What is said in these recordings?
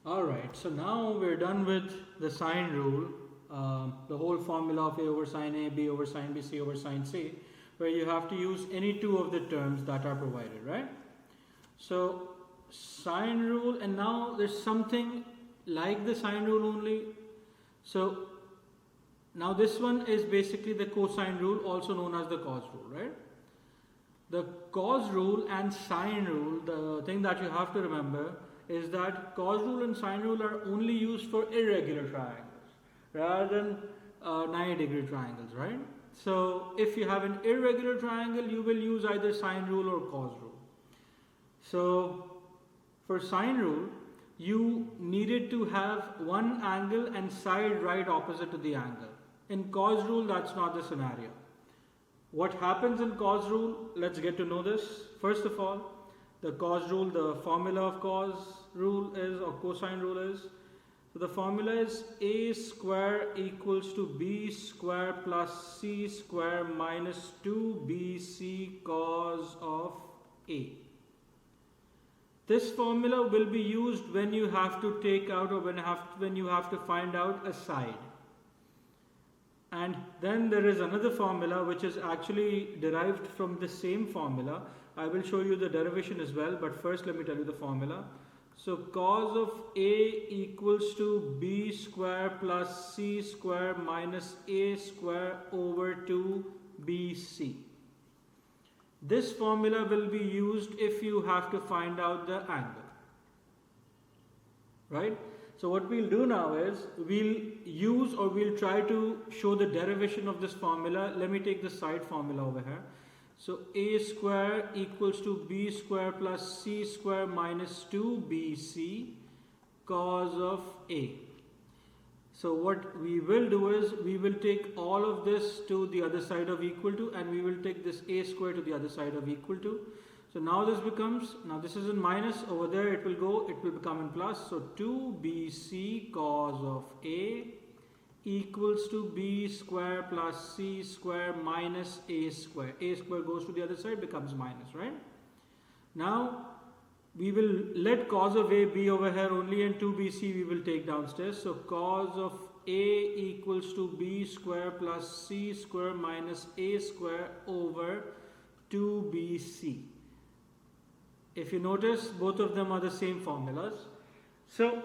Alright, so now we're done with the sine rule, the whole formula of A over sine A, B over sine B, C over sine C, where you have to use any two of the terms that are provided, right? So sine rule, and now there's something like the sine rule only. So now this one is basically the cosine rule, also known as the cos rule, right? The cos rule and sine rule, the thing that you have to remember is that cos rule and sine rule are only used for irregular triangles rather than 90-degree triangles, right? So if you have an irregular triangle, you will use either sine rule or cos rule. So for sine rule, you needed to have one angle and side right opposite to the angle. In cos rule, that's not the scenario. What happens in cos rule, let's get to know this. First of all, the cos rule, the formula of cos rule is, or cosine rule is, so the formula is a square equals to b square plus c square minus 2bc cos of a. This formula will be used when you have to take out, or when you have to find out a side. And then there is another formula which is actually derived from the same formula. I will show you the derivation as well, but first let me tell you the formula. So cos of A equals to b square plus c square minus a square over 2bc. This formula will be used if you have to find out the angle, right? So what we'll do now is we'll try to show the derivation of this formula. Let me take the side formula over here. So a square equals to b square plus c square minus 2bc cos of a. So what we will do is we will take all of this to the other side of equal to, and we will take this a square to the other side of equal to. So now this becomes, now this is in minus, over there it will become in plus. So 2bc cos of a equals to b square plus c square minus a square. A square goes to the other side, becomes minus, right? Now we will let cos of a be over here only, and 2bc we will take downstairs. So cos of a equals to b square plus c square minus a square over 2bc. If you notice, both of them are the same formulas. So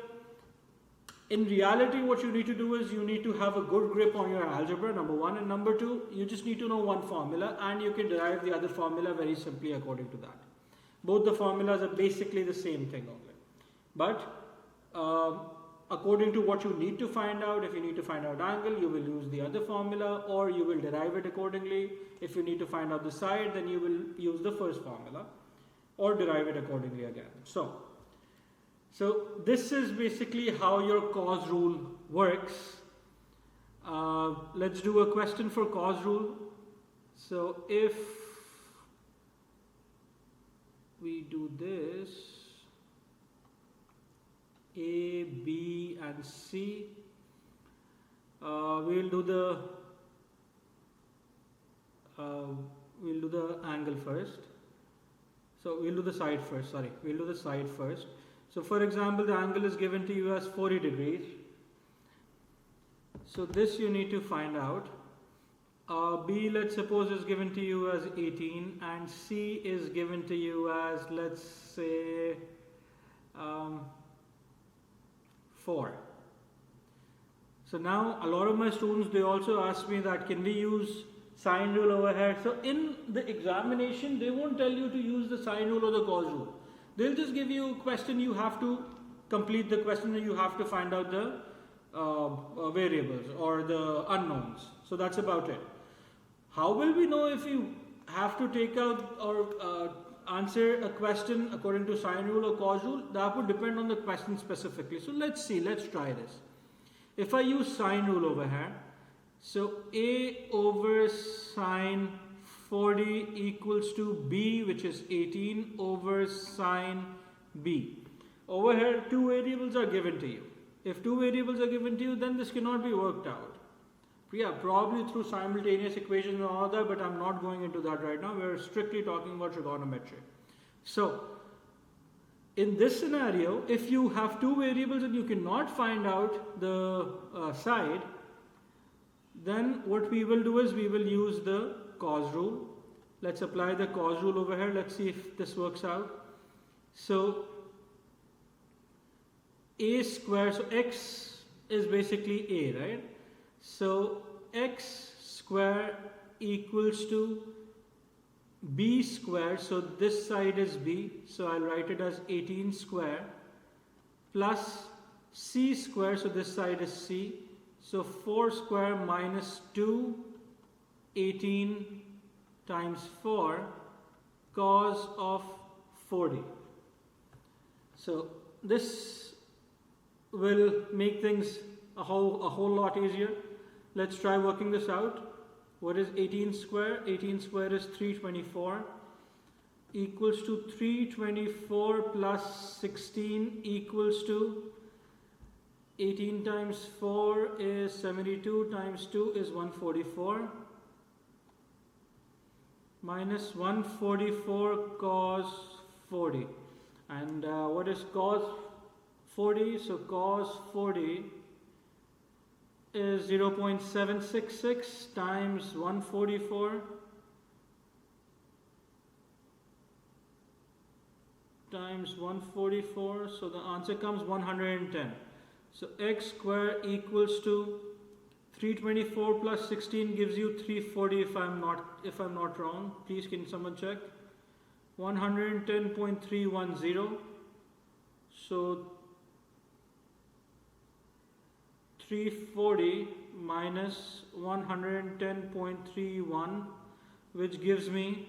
in reality, what you need to do is you need to have a good grip on your algebra, number one, and number two, you just need to know one formula, and you can derive the other formula very simply according to that. Both the formulas are basically the same thing only. But according to what you need to find out, if you need to find out angle, you will use the other formula, or you will derive it accordingly. If you need to find out the side, then you will use the first formula, or derive it accordingly again. So this is basically how your cos rule works. Let's do a question for cos rule. So if we do this, A, B and C, we'll do the angle first. So we'll do the side first, we'll do the side first. So for example, the angle is given to you as 40 degrees. So this you need to find out. B, let's suppose, is given to you as 18, and C is given to you as, let's say, 4. So now a lot of my students, they also ask me that can we use sine rule over here. So in the examination, they won't tell you to use the sine rule or the cos rule. They'll just give you a question, you have to complete the question, and you have to find out the variables or the unknowns. So that's about it. How will we know if you have to take out or answer a question according to sine rule or cos rule? That would depend on the question specifically. So let's see, let's try this. If I use sine rule over here, so A over sine 40 equals to B, which is 18, over sine B. Over here, two variables are given to you. If two variables are given to you, then this cannot be worked out. Yeah, probably through simultaneous equations and all that, but I'm not going into that right now. We're strictly talking about trigonometry. So In this scenario, if you have two variables and you cannot find out the side, then what we will do is we will use the cos rule. Let's apply the cos rule over here. Let's see if this works out. So a square, so x is basically a, right? So x square equals to b square, so this side is b, so I'll write it as 18 square, plus c square, so this side is c, so 4 square minus 2, 18 times 4, cos of 40. So this will make things a whole lot easier. Let's try working this out. What is 18 square? 18 square is 324, equals to 324 plus 16 equals to 18 times 4 is 72 times 2 is 144 minus 144 cos 40. And what is cos 40? So cos 40 is 0.766 times 144 times 144, so the answer comes 110. So x square equals to 324 plus 16 gives you 340 if I'm not wrong. Please can someone check? 110.310. So 340 minus 110.31, which gives me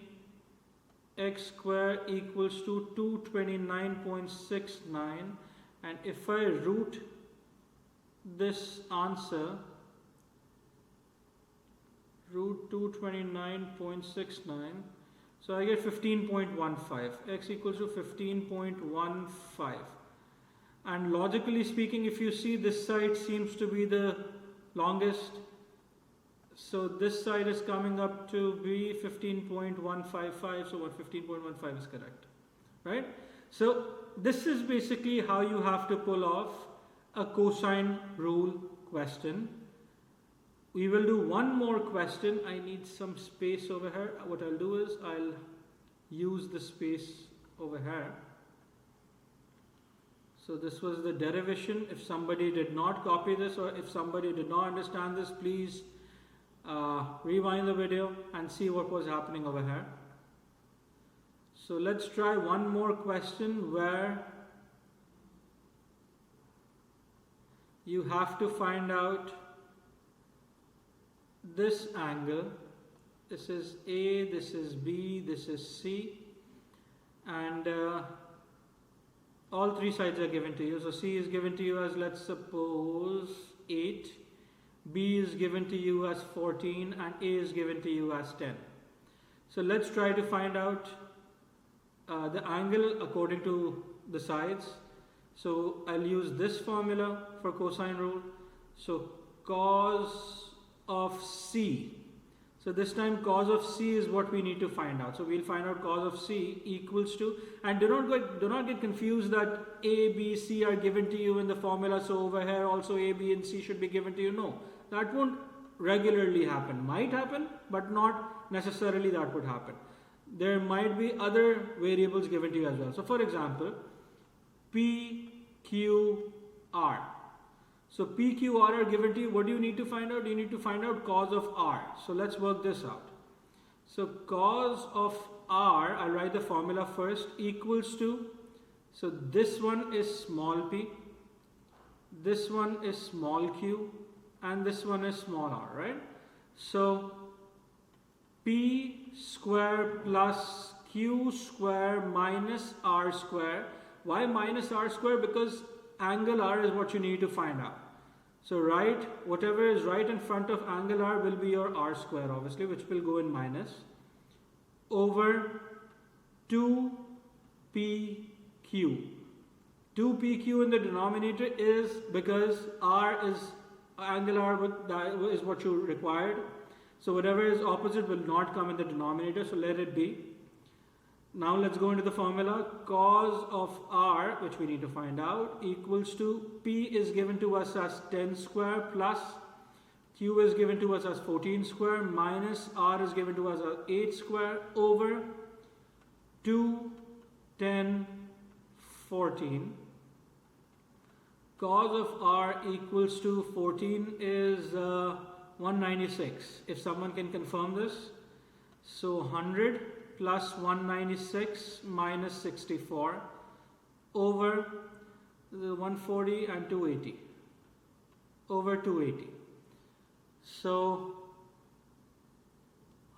x square equals to 229.69, and if I root this answer, root 229.69, so I get 15.15. X equals to 15.15. And logically speaking, if you see, this side seems to be the longest, so this side is coming up to be 15.155, so what, 15.15 is correct, right? So this is basically how you have to pull off a cosine rule question. We will do one more question. I need some space over here. What I'll do is I'll use the space over here. So this was the derivation. If somebody did not copy this, or if somebody did not understand this, please rewind the video and see what was happening over here. So let's try one more question where you have to find out this angle. This is A, this is B, this is C, and all three sides are given to you. So C is given to you as, let's suppose, 8, B is given to you as 14, and A is given to you as 10. So let's try to find out the angle according to the sides. So I'll use this formula for cosine rule. So cos of C. So this time cos of C is what we need to find out. So we'll find out cos of C equals to, and do not get confused that A, B, C are given to you in the formula, so over here also A, B and C should be given to you. No, that won't regularly happen. Might happen, but not necessarily that would happen. There might be other variables given to you as well. So for example, P, Q, R. So P, Q, R are given to you. What do you need to find out? You need to find out cos of R. So let's work this out. So cos of R, I'll write the formula first, equals to, so this one is small p, this one is small q, and this one is small r, right? So p square plus q square minus r square. Why minus r square? Because angle r is what you need to find out. So whatever is right in front of angle r will be your r square, obviously, which will go in minus, over 2pq. 2pq in the denominator is because angle r is what you required. So whatever is opposite will not come in the denominator, so let it be. Now let's go into the formula. Cos of r, which we need to find out, equals to p is given to us as 10 square plus q is given to us as 14 square minus r is given to us as 8 square over 2, 10, 14. Cos of r equals to 14 is 196. If someone can confirm this. So 100 plus 196 minus 64 over the 140 and 280 over 280. So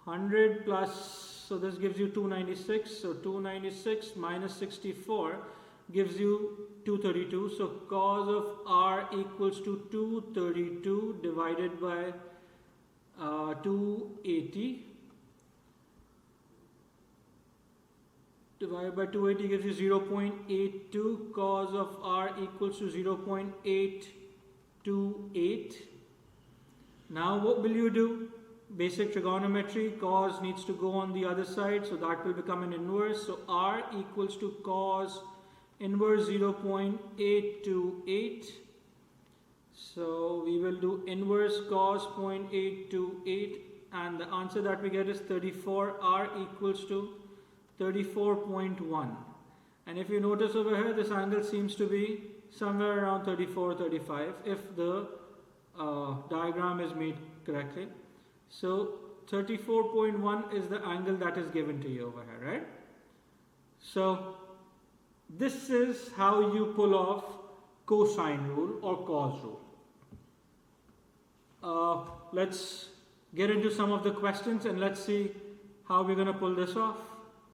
100 plus, so this gives you 296. So 296 minus 64 gives you 232. So cos of r equals to 232 divided by 280. Divided by 280 gives you 0.82. Cos of r equals to 0.828. Now what will you do? Basic trigonometry, cos needs to go on the other side, so that will become an inverse. So r equals to cos inverse 0.828. So we will do inverse cos 0.828, and the answer that we get is 34. R equals to 34.1. And if you notice over here, this angle seems to be somewhere around 34, 35 if the diagram is made correctly. So 34.1 is the angle that is given to you over here, right? So this is how you pull off cosine rule or cos rule. Let's get into some of the questions and let's see how we're going to pull this off.